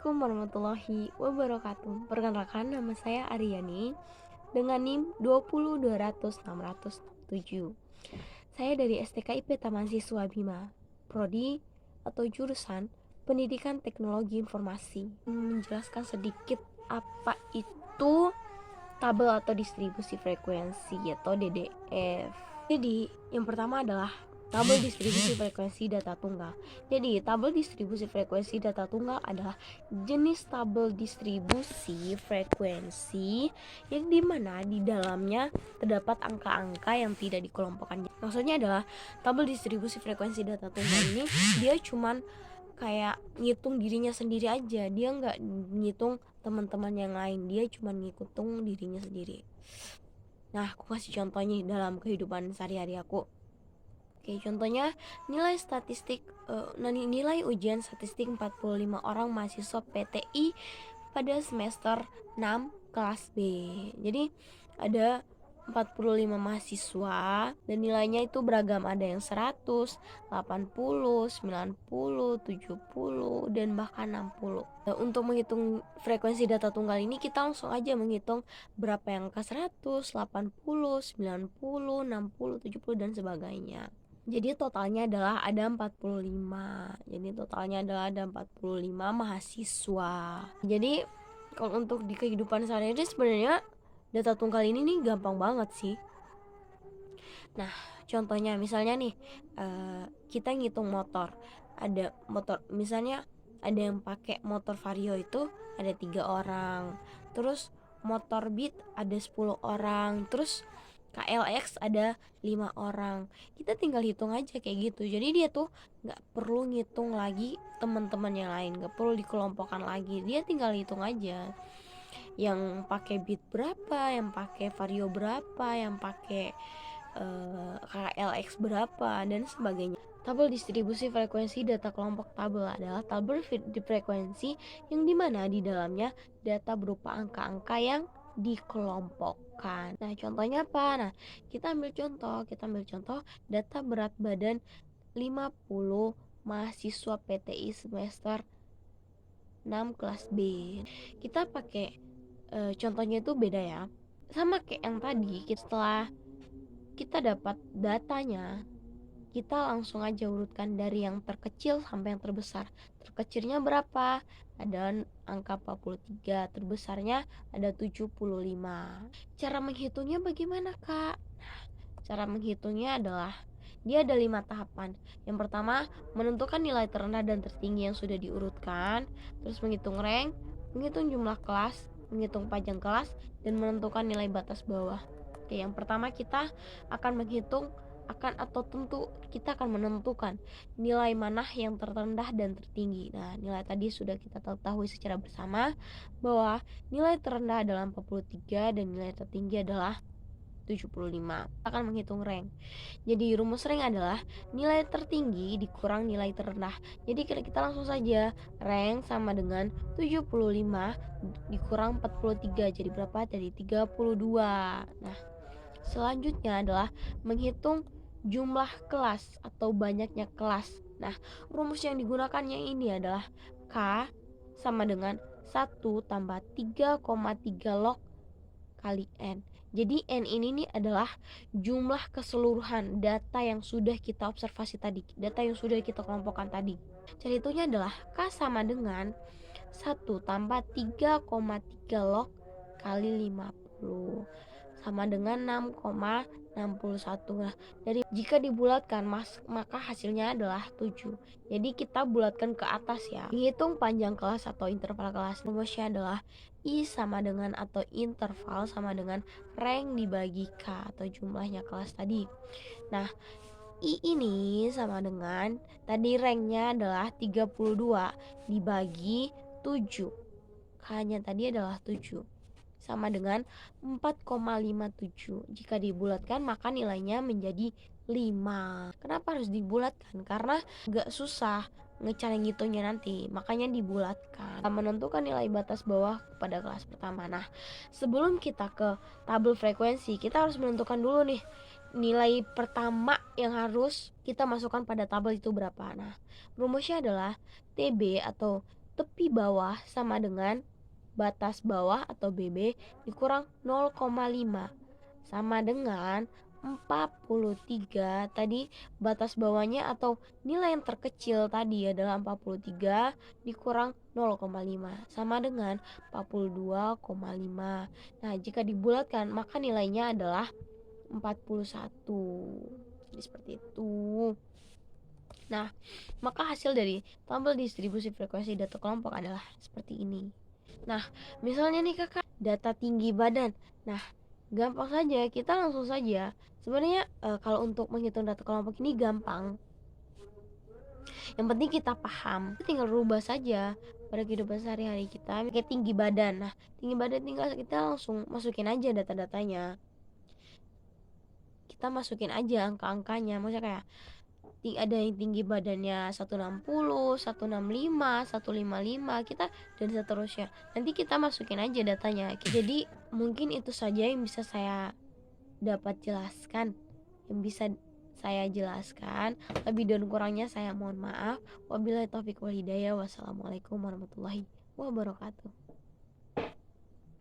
Assalamualaikum warahmatullahi wabarakatuh. Perkenalkan, nama saya Aryani dengan NIM 20200-607. Saya dari STKIP Taman Siswa Bima, Prodi atau jurusan Pendidikan Teknologi Informasi. Menjelaskan sedikit apa itu tabel atau distribusi frekuensi atau DDF. Jadi, yang pertama adalah tabel distribusi frekuensi data tunggal. Jadi, tabel distribusi frekuensi data tunggal adalah jenis tabel distribusi frekuensi yang dimana di dalamnya terdapat angka-angka yang tidak dikelompokkan. Maksudnya adalah tabel distribusi frekuensi data tunggal ini dia cuman kayak ngitung dirinya sendiri aja, dia nggak ngitung teman-teman yang lain, dia cuma ngitung dirinya sendiri. Nah, aku kasih contohnya dalam kehidupan sehari-hari aku. Oke, contohnya nilai ujian statistik 45 orang mahasiswa PTI pada semester 6 kelas B. Jadi ada 45 mahasiswa dan nilainya itu beragam, ada yang 100, 80, 90, 70 dan bahkan 60. Nah, untuk menghitung frekuensi data tunggal ini kita langsung aja menghitung berapa yang ke 100, 80, 90, 60, 70 dan sebagainya. Jadi totalnya adalah ada 45. Jadi totalnya adalah ada 45 mahasiswa. Jadi kalau untuk di kehidupan sehari-hari sebenarnya data tunggal ini nih gampang banget sih. Nah, contohnya misalnya nih kita ngitung motor. Ada motor, misalnya ada yang pakai motor Vario itu ada 3 orang. Terus motor Beat ada 10 orang. Terus KLX ada 5 orang. Kita tinggal hitung aja kayak gitu. Jadi dia tuh gak perlu ngitung lagi teman-teman yang lain, gak perlu dikelompokkan lagi. Dia tinggal hitung aja. Yang pakai Beat berapa, yang pakai Vario berapa, yang pakai KLX berapa dan sebagainya. Tabel distribusi frekuensi data kelompok tabel adalah tabel frekuensi yang dimana di dalamnya data berupa angka-angka yang dikelompokkan. Nah, contohnya apa? Nah, kita ambil contoh data berat badan 50 mahasiswa PTI semester 6 kelas B. Kita pakai contohnya itu beda ya. Sama kayak yang tadi, setelah kita dapat datanya, kita langsung aja urutkan dari yang terkecil sampai yang terbesar. Terkecilnya berapa? Ada angka 43, terbesarnya ada 75. Cara menghitungnya bagaimana, Kak? Cara menghitungnya adalah dia ada 5 tahapan. Yang pertama, menentukan nilai terendah dan tertinggi yang sudah diurutkan, terus menghitung rank, menghitung jumlah kelas, menghitung panjang kelas, dan menentukan nilai batas bawah. Oke, yang pertama kita akan menghitung kita akan menentukan nilai mana yang terendah dan tertinggi. Nah, nilai tadi sudah kita ketahui secara bersama bahwa nilai terendah adalah 43 dan nilai tertinggi adalah 75. Kita akan menghitung rank. Jadi rumus rank adalah nilai tertinggi dikurang nilai terendah. Jadi kita langsung saja rank sama dengan 75 dikurang 43. Jadi berapa? Dari 32. Nah, selanjutnya adalah menghitung jumlah kelas atau banyaknya kelas. Nah, rumus yang digunakannya ini adalah K sama dengan 1 tambah 3,3 log kali N. Jadi N ini nih adalah jumlah keseluruhan data yang sudah kita observasi tadi, data yang sudah kita kelompokkan tadi. Cara hitungnya adalah K sama dengan 1 tambah 3,3 log kali 50 sama dengan 6,61. Nah, jika dibulatkan maka hasilnya adalah 7. Jadi kita bulatkan ke atas ya. Menghitung panjang kelas atau interval kelas, rumusnya adalah I sama dengan atau interval sama dengan rank dibagi K atau jumlahnya kelas tadi. Nah, I ini sama dengan tadi ranknya adalah 32 dibagi 7. K-nya tadi adalah 7 sama dengan 4,57. Jika dibulatkan maka nilainya menjadi 5. Kenapa harus dibulatkan? Karena gak susah cara ngitungnya nanti, makanya dibulatkan. Menentukan nilai batas bawah pada kelas pertama. Nah, sebelum kita ke tabel frekuensi, kita harus menentukan dulu nih nilai pertama yang harus kita masukkan pada tabel itu berapa. Nah, rumusnya adalah TB atau tepi bawah sama dengan batas bawah atau BB dikurang 0,5 sama dengan 43. Tadi batas bawahnya atau nilai yang terkecil tadi adalah 43 dikurang 0,5 sama dengan 42,5. Nah, jika dibulatkan maka nilainya adalah 41. Jadi seperti itu. Nah, maka hasil dari tabel distribusi frekuensi data kelompok adalah seperti ini. Nah, misalnya nih kakak, data tinggi badan. Nah, gampang saja, kita langsung saja. Sebenarnya kalau untuk menghitung data kelompok ini gampang. Yang penting kita paham, tinggal rubah saja pada kehidupan sehari-hari kita. Kayak tinggi badan. Nah, tinggi badan tinggal kita langsung masukin aja data-datanya. Kita masukin aja angka-angkanya. Maksudnya kayak ada yang tinggi badannya 160, 165, 155 kita dan seterusnya. Nanti kita masukin aja datanya. Jadi mungkin itu saja yang bisa saya dapat jelaskan, yang bisa saya jelaskan. Lebih dan kurangnya saya mohon maaf. Wabillahi taufiq wal hidayah. Wassalamualaikum warahmatullahi wabarakatuh.